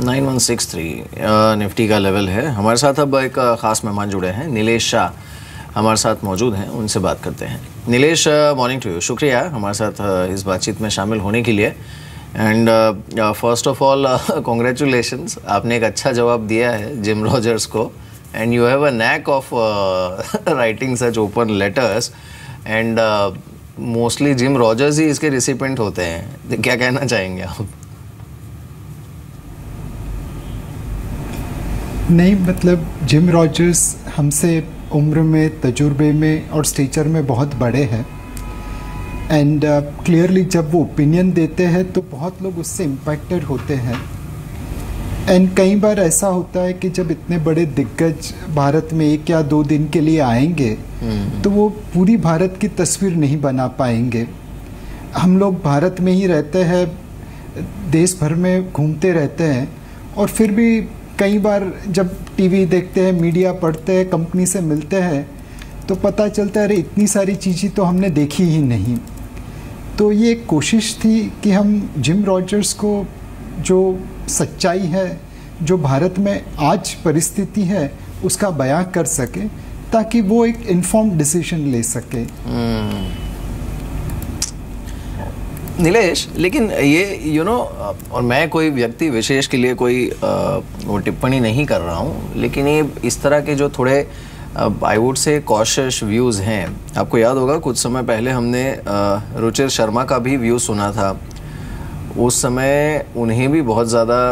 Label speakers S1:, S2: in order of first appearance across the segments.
S1: 9163 Nifty का level है। हमारे साथ अब एक ख़ास मेहमान जुड़े हैं, नीलेश शाह हमारे साथ मौजूद हैं, उनसे बात करते हैं। नीलेश, मॉर्निंग टू यू, शुक्रिया हमारे साथ इस बातचीत में शामिल होने के लिए। And first of all congratulations, आपने एक अच्छा जवाब दिया है जिम रॉजर्स को, and you have a knack of writing such open letters, and mostly Jim Rogers ही इसके रिसिपेंट होते हैं। क्या कहना चाहेंगे आप?
S2: नहीं, मतलब जिम रॉजर्स हमसे उम्र में, तजुर्बे में और स्टेचर में बहुत बड़े हैं, एंड क्लियरली जब वो ओपिनियन देते हैं तो बहुत लोग उससे इम्पैक्टेड होते हैं। एंड कई बार ऐसा होता है कि जब इतने बड़े दिग्गज भारत में 1 या 2 दिन के लिए आएंगे तो वो पूरी भारत की तस्वीर नहीं बना पाएंगे। हम लोग भारत में ही रहते हैं, देश भर में घूमते रहते हैं, और फिर भी कई बार जब टीवी देखते हैं, मीडिया पढ़ते हैं, कंपनी से मिलते हैं, तो पता चलता है अरे इतनी सारी चीज़ें तो हमने देखी ही नहीं। तो ये एक कोशिश थी कि हम जिम रॉजर्स को जो सच्चाई है, जो भारत में आज परिस्थिति है, उसका बयां कर सके ताकि वो एक इन्फॉर्म्ड डिसीजन ले सके।
S1: नीलेश, लेकिन ये और मैं कोई व्यक्ति विशेष के लिए कोई वो टिप्पणी नहीं कर रहा हूँ, लेकिन ये इस तरह के जो थोड़े I would say cautious views हैं, आपको याद होगा कुछ समय पहले हमने रुचिर शर्मा का भी व्यू सुना था। उस समय उन्हें भी बहुत ज़्यादा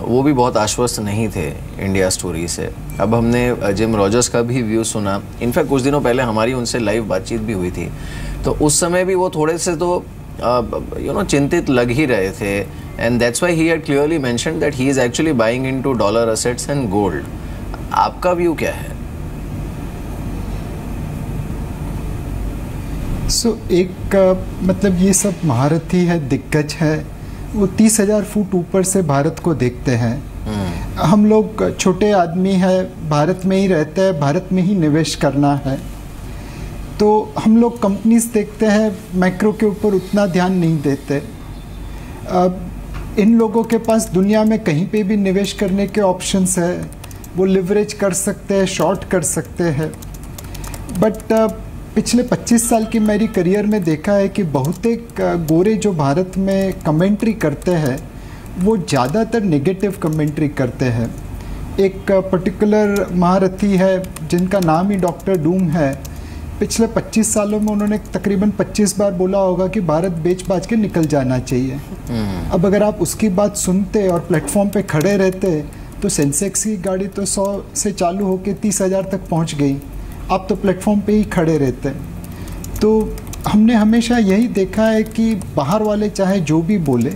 S1: वो भी बहुत आश्वस्त नहीं थे इंडिया स्टोरी से। अब हमने जिम रॉजर्स का भी व्यू सुना, इनफैक्ट कुछ दिनों पहले हमारी उनसे लाइव बातचीत भी हुई थी, तो उस समय भी वो थोड़े से तो चिंतित लग ही रहे थे, and that's why he had clearly mentioned that he is actually buying into dollar assets and gold. आपका व्यू क्या है?
S2: एक मतलब ये सब महारथी है, दिग्गज है, वो 30,000 फुट ऊपर से भारत को देखते हैं। हम लोग छोटे आदमी हैं, भारत में ही रहते हैं, भारत में ही निवेश करना है, तो हम लोग कंपनीज देखते हैं, मैक्रो के ऊपर उतना ध्यान नहीं देते। इन लोगों के पास दुनिया में कहीं पे भी निवेश करने के ऑप्शंस है, वो लिवरेज कर सकते हैं, शॉर्ट कर सकते हैं। बट पिछले 25 साल की मेरी करियर में देखा है कि बहुतेक गोरे जो भारत में कमेंट्री करते हैं वो ज़्यादातर नेगेटिव कमेंट्री करते हैं। एक पर्टिकुलर महारथी है जिनका नाम ही डॉक्टर डूम है। पिछले 25 सालों में उन्होंने तकरीबन 25 बार बोला होगा कि भारत बेच बाच के निकल जाना चाहिए। अब अगर आप उसकी बात सुनते और प्लेटफॉर्म पे खड़े रहते तो सेंसेक्स की गाड़ी तो 100 से चालू होकर 30,000 तक पहुंच गई, आप तो प्लेटफॉर्म पे ही खड़े रहते। तो हमने हमेशा यही देखा है कि बाहर वाले चाहे जो भी बोले,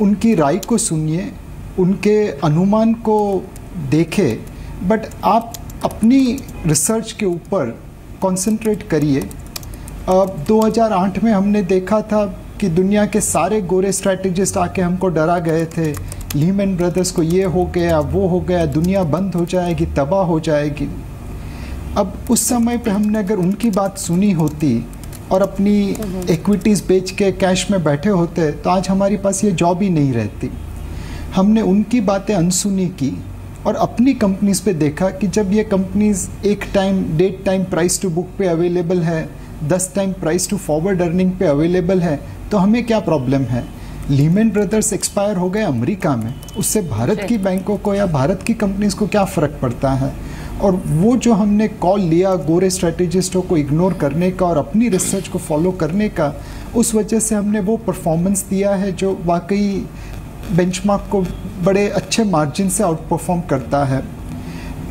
S2: उनकी राय को सुनिए, उनके अनुमान को देखें, बट आप अपनी रिसर्च के ऊपर कंसंट्रेट करिए। 2008 में हमने देखा था कि दुनिया के सारे गोरे स्ट्रैटेजिस्ट आके हमको डरा गए थे, लीमैन ब्रदर्स को ये हो गया, वो हो गया, दुनिया बंद हो जाएगी, तबाह हो जाएगी। अब उस समय पे हमने अगर उनकी बात सुनी होती और अपनी इक्विटीज़ बेच के कैश में बैठे होते तो आज हमारे पास ये जॉब ही नहीं रहती। हमने उनकी बातें अनसुनी की और अपनी कंपनीज पे देखा कि जब ये कंपनीज एक time, date time price to book पे अवेलेबल है, 10 time price to forward earning पे अवेलेबल है, तो हमें क्या प्रॉब्लम है। लीमैन ब्रदर्स एक्सपायर हो गए अमेरिका में, उससे भारत की बैंकों को या भारत की कंपनीज को क्या फ़र्क पड़ता है। और वो जो हमने कॉल लिया गोरे स्ट्रेटेजिस्टों को इग्नोर करने का और अपनी रिसर्च को फॉलो करने का, उस वजह से हमने वो परफॉर्मेंस दिया है जो वाकई बेंचमार्क को बड़े अच्छे मार्जिन से आउट परफॉर्म करता है।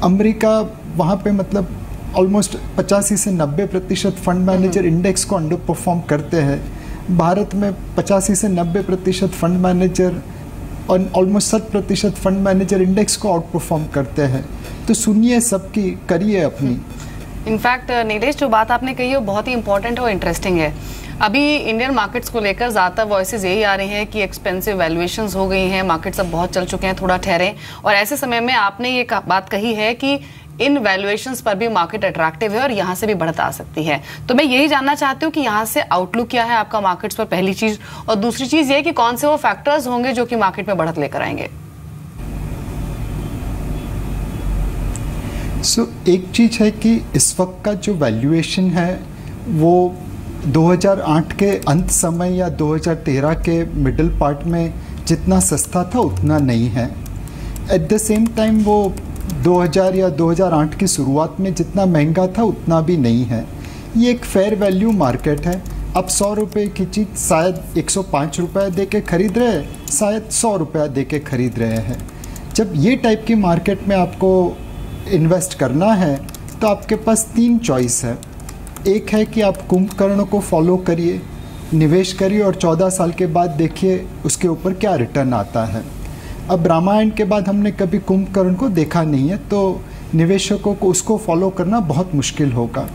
S2: अमेरिका वहाँ पे मतलब ऑलमोस्ट 85 से 90% फंड मैनेजर इंडेक्स को अंडर परफॉर्म करते हैं। भारत में 85 से 90% फंड मैनेजर और ऑलमोस्ट 60% फंड मैनेजर इंडेक्स को आउट परफॉर्म करते हैं। तो सुनिए सबकी, करिए अपनी।
S3: इनफैक्ट नीलेश, जो बात आपने कही है वो बहुत ही इंपॉर्टेंट और इंटरेस्टिंग है। अभी इंडियन मार्केट्स को लेकर ज़्यादातर वॉइसेस यही आ रही हैं कि एक्सपेंसिव वैल्यूएशंस हो गई हैं, मार्केट्स अब बहुत चल चुके हैं, थोड़ा ठहरें। और ऐसे समय में आपने ये बात कही है कि इन वैल्यूएशंस पर भी मार्केट अट्रैक्टिव है और यहाँ से भी बढ़त आ सकती है। तो मैं यही जानना चाहती हूँ कि यहाँ से आउटलुक क्या है आपका मार्केट्स पर, पहली चीज़। और दूसरी चीज़ ये कि कौन से वो फैक्टर्स होंगे जो कि मार्केट में बढ़त लेकर आएंगे।
S2: एक चीज़ है कि इस वक्त का जो वैल्यूएशन है वो 2008 के अंत समय या 2013 के मिडिल पार्ट में जितना सस्ता था उतना नहीं है। एट द सेम टाइम वो 2000 या 2008 की शुरुआत में जितना महंगा था उतना भी नहीं है। ये एक फेयर वैल्यू मार्केट है। आप 100 रुपये की चीज़ शायद 105 रुपये दे के ख़रीद रहे हैं, शायद 100 रुपया दे के ख़रीद रहे हैं। जब ये टाइप की मार्केट में आपको इन्वेस्ट करना है तो आपके पास 3 चॉइस है। एक है कि आप कुंभकर्ण को फॉलो करिए, निवेश करिए और 14 साल के बाद देखिए उसके ऊपर क्या रिटर्न आता है। अब रामायण के बाद हमने कभी कुंभकर्ण को देखा नहीं है, तो निवेशकों को उसको फॉलो करना बहुत मुश्किल होगा।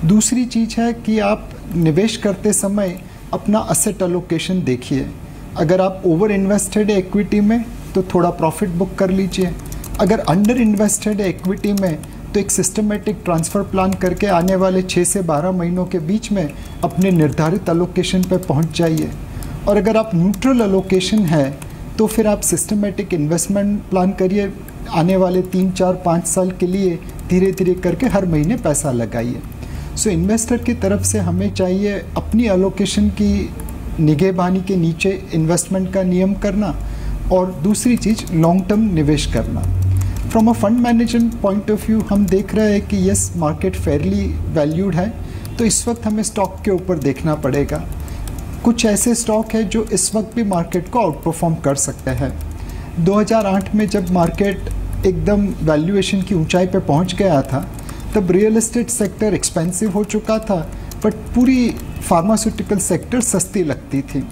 S2: दूसरी चीज़ है कि आप निवेश करते समय अपना असेट एलोकेशन देखिए। अगर आप ओवर इन्वेस्टेड है इक्विटी में तो थोड़ा प्रॉफिट बुक कर लीजिए। अगर अंडर इन्वेस्टेड है इक्विटी में तो एक सिस्टमेटिक ट्रांसफ़र प्लान करके आने वाले 6 से 12 महीनों के बीच में अपने निर्धारित एलोकेशन पे पहुंच जाइए। और अगर आप न्यूट्रल एलोकेशन है तो फिर आप सिस्टमेटिक इन्वेस्टमेंट प्लान करिए। आने वाले 3, 4, 5 साल के लिए धीरे धीरे करके हर महीने पैसा लगाइए। सो इन्वेस्टर की तरफ से हमें चाहिए अपनी एलोकेशन की निगहबानी के नीचे इन्वेस्टमेंट का नियम करना और दूसरी चीज़ लॉन्ग टर्म निवेश करना। From a fund management point of view हम देख रहे हैं कि यस मार्केट फेयरली वैल्यूड है, तो इस वक्त हमें स्टॉक के ऊपर देखना पड़ेगा। कुछ ऐसे स्टॉक है जो इस वक्त भी मार्केट को आउट परफॉर्म कर सकते हैं। 2008 में जब मार्केट एकदम वैल्यूएशन की ऊंचाई पे पहुंच गया था तब रियल एस्टेट सेक्टर एक्सपेंसिव हो चुका था, बट पूरी फार्मास्यूटिकल सेक्टर सस्ती लगती थी।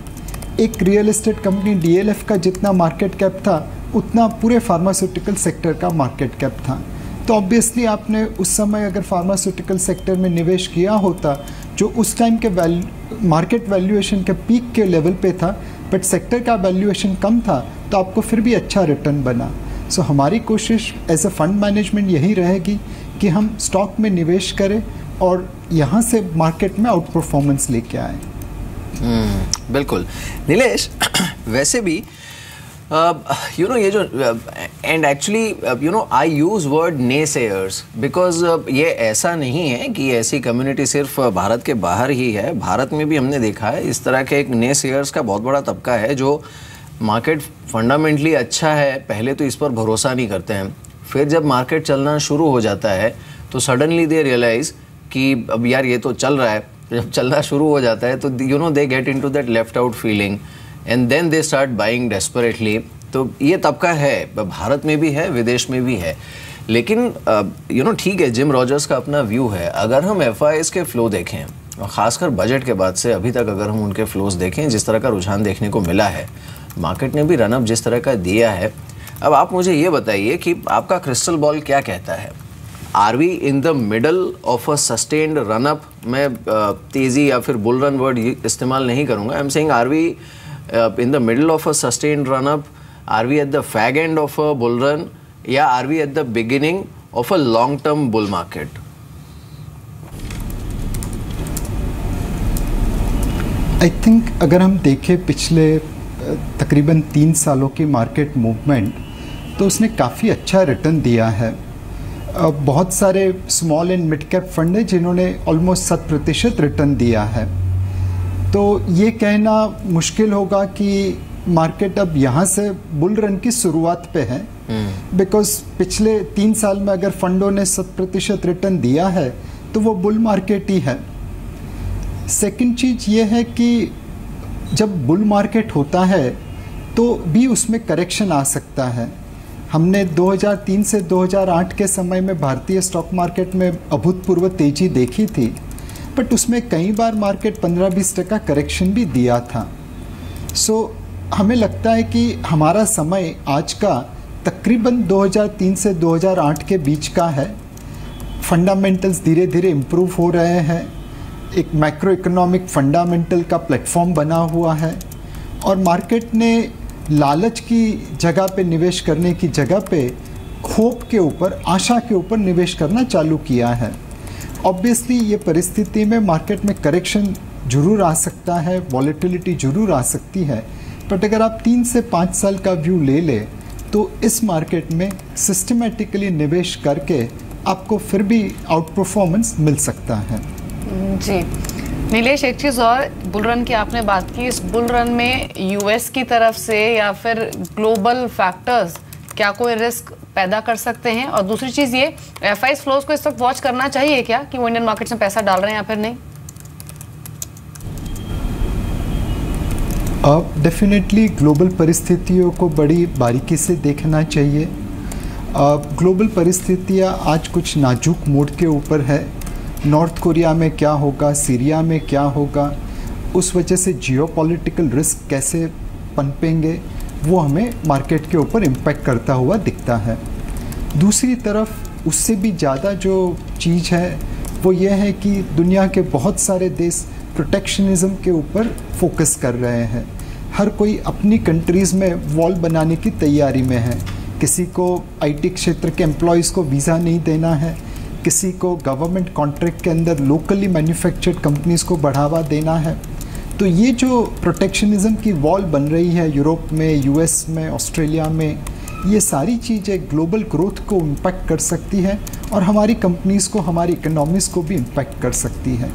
S2: एक रियल एस्टेट कंपनी DLF का जितना मार्केट कैप था उतना पूरे फार्मास्यूटिकल सेक्टर का मार्केट कैप था। तो ऑब्वियसली आपने उस समय अगर फार्मास्यूटिकल सेक्टर में निवेश किया होता जो उस टाइम के मार्केट वैल्यूएशन के पीक के लेवल पे था, बट सेक्टर का वैल्यूएशन कम था, तो आपको फिर भी अच्छा रिटर्न बना। सो हमारी कोशिश एज अ फंड मैनेजमेंट यही रहेगी कि हम स्टॉक में निवेश करें और यहाँ से मार्केट में आउट परफॉर्मेंस लेके आए।
S1: बिल्कुल नीलेश, वैसे भी ये जो and actually I use word naysayers because ये ऐसा नहीं है कि ऐसी कम्युनिटी सिर्फ भारत के बाहर ही है। भारत में भी हमने देखा है इस तरह के एक नेसेयर्स का बहुत बड़ा तबका है जो मार्केट फंडामेंटली अच्छा है, पहले तो इस पर भरोसा नहीं करते हैं, फिर जब मार्केट चलना शुरू हो जाता है तो सडनली दे रियलाइज़ कि अब यार ये तो चल रहा है। जब चलना शुरू हो जाता है तो they get into that left out feeling and then they start buying desperately. तो ये तबका है, भारत में भी है, विदेश में भी है। लेकिन ठीक है, जिम रॉजर्स का अपना व्यू है। अगर हम FIs के फ्लो देखें और ख़ासकर बजट के बाद से अभी तक अगर हम उनके फ्लोज देखें, जिस तरह का रुझान देखने को मिला है, मार्केट ने भी रनअप जिस तरह का दिया है, अब आप मुझे ये बताइए कि आपका क्रिस्टल बॉल क्या कहता है। Are we in the middle of a sustained run-up? मैं तेज़ी या फिर बुल रन वर्ड इस्तेमाल नहीं करूँगा। I am saying are we in the middle of a sustained run up? Are we at the fag end of a bull run? या are we at the beginning of a long term bull market?
S2: I think अगर हम देखें पिछले तकरीबन 3 सालों की market movement तो उसने काफ़ी अच्छा रिटर्न दिया है। बहुत सारे small and mid cap fund हैं जिन्होंने ऑलमोस्ट 7% रिटर्न दिया है। तो ये कहना मुश्किल होगा कि मार्केट अब यहाँ से बुल रन की शुरुआत पे है, बिकॉज पिछले 3 साल में अगर फंडों ने 7% रिटर्न दिया है तो वो बुल मार्केट ही है। सेकंड चीज़ ये है कि जब बुल मार्केट होता है तो भी उसमें करेक्शन आ सकता है। हमने 2003 से 2008 के समय में भारतीय स्टॉक मार्केट में अभूतपूर्व तेज़ी देखी थी, बट उसमें कई बार मार्केट 15-20% करेक्शन भी दिया था। सो हमें लगता है कि हमारा समय आज का तकरीबन 2003 से 2008 के बीच का है। फंडामेंटल्स धीरे धीरे इम्प्रूव हो रहे हैं, एक मैक्रो इकोनॉमिक फंडामेंटल का प्लेटफॉर्म बना हुआ है और मार्केट ने लालच की जगह पे निवेश करने की जगह पे होप के ऊपर, आशा के ऊपर निवेश करना चालू किया है। ऑब्वियसली ये परिस्थिति में मार्केट में करेक्शन जरूर आ सकता है, वॉलेटिलिटी जरूर आ सकती है, बट अगर आप 3 से 5 साल का व्यू ले लें तो इस मार्केट में सिस्टमेटिकली निवेश करके आपको फिर भी आउट परफॉर्मेंस मिल सकता है।
S3: जी नीलेश, एक चीज़ और, बुल रन की आपने बात की, इस बुल रन में यूएस की तरफ से या फिर ग्लोबल फैक्टर्स क्या कोई रिस्क पैदा कर सकते हैं? और दूसरी चीज़ ये, एफआईज फ्लोज को इस वक्त वॉच करना चाहिए क्या कि वो इंडियन मार्केट्स में पैसा डाल रहे हैं या फिर नहीं?
S2: डेफिनेटली ग्लोबल परिस्थितियों को बड़ी बारीकी से देखना चाहिए। ग्लोबल परिस्थितियाँ आज कुछ नाजुक मोड़ के ऊपर है। नॉर्थ कोरिया में क्या होगा, सीरिया में क्या होगा, उस वजह से जियोपॉलिटिकल रिस्क कैसे पनपेंगे, वो हमें मार्केट के ऊपर इम्पैक्ट करता हुआ दिखता है। दूसरी तरफ उससे भी ज़्यादा जो चीज़ है वो ये है कि दुनिया के बहुत सारे देश प्रोटेक्शनिज्म के ऊपर फोकस कर रहे हैं। हर कोई अपनी कंट्रीज़ में वॉल बनाने की तैयारी में है। किसी को आईटी क्षेत्र के एम्प्लॉयज़ को वीज़ा नहीं देना है, किसी को गवर्नमेंट कॉन्ट्रैक्ट के अंदर लोकली मैन्युफैक्चर्ड कंपनीज़ को बढ़ावा देना है। तो ये जो प्रोटेक्शनिज्म की वॉल बन रही है यूरोप में, यूएस में, ऑस्ट्रेलिया में, ये सारी चीज़ें ग्लोबल ग्रोथ को इम्पैक्ट कर सकती है और हमारी कंपनीज़ को, हमारी इकोनॉमीज़ को भी इम्पैक्ट कर सकती है।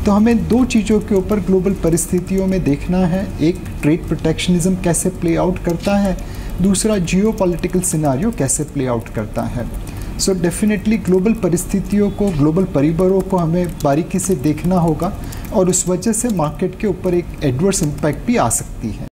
S2: तो हमें दो चीज़ों के ऊपर ग्लोबल परिस्थितियों में देखना है, एक ट्रेड प्रोटेक्शनिज्म कैसे प्ले आउट करता है, दूसरा जियोपॉलिटिकल सिनारियो कैसे प्ले आउट करता है। सो डेफिनेटली ग्लोबल परिस्थितियों को, ग्लोबल परिवारों को हमें बारीकी से देखना होगा और उस वजह से मार्केट के ऊपर एक एडवर्स इम्पैक्ट भी आ सकती है।